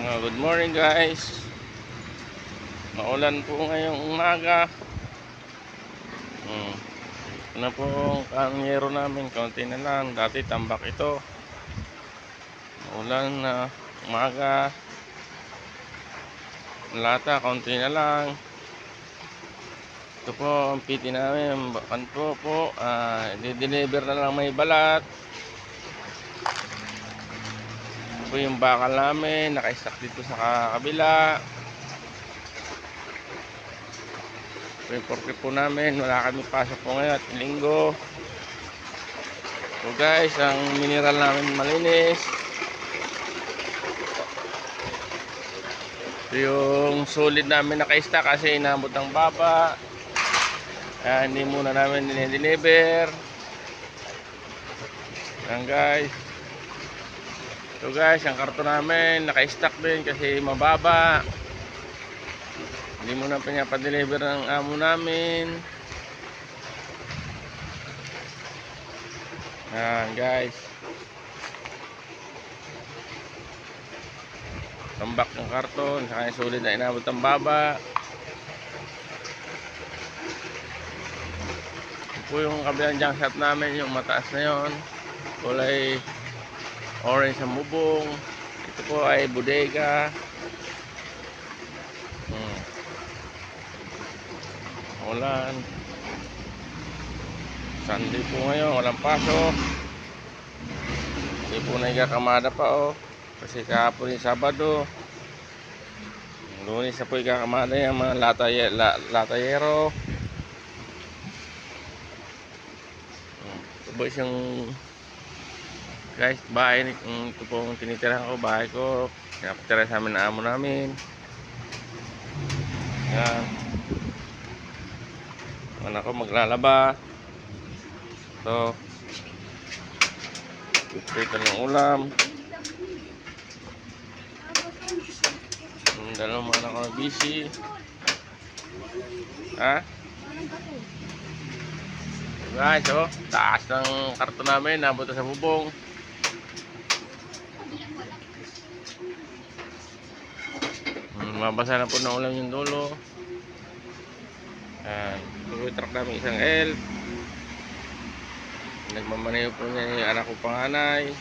Good morning guys. Maulan po ngayong umaga. Ano po ang kanyero namin, konti na lang. Dati tambak ito. Maulan na umaga. Lata, konti na lang. Ito po ang piti namin. Kanto po, i-deliver na lang may balat. Ito yung bakal namin, naka-stack dito sa kabila. Ito yung porke po namin, wala kami pasok po ngayon at linggo. So guys, ang mineral namin malinis. Ito yung solid namin naka-stack kasi inabot ng baba. Kaya hindi muna namin dinideliver. Yan guys. So guys, ang karton namin naka-stack din kasi mababa. Hindi muna pinapadeliver ng amo namin. Yan guys. Tambak ng karton, saka yung sulit na inabot ang baba. Ito po yung kabilang junk shop namin, yung mataas na yon, kulay orange ang bubong. Ito po ay bodega. Ulan. Sunday po ngayon, walang pasok. Hindi po nagkakamada pa kasi kahapon yung Sabado. Lunes na po ikakamada yung mga latayero. Ito po yung guys, bahay. Ito po yung tinitirahan ko, bahay ko. Pinapatira sa amin na amo namin. Yan. Anak ko maglalaba. Ito. Prito ng ulam. Dalawang mga anak ko busy. Guys, taas ng karton namin, nabot sa bubong. Mabasa na po ng ulam yung dulo. Tuloy truck namin isang elf. Nagmamaneho po niya yung anak ko panganay.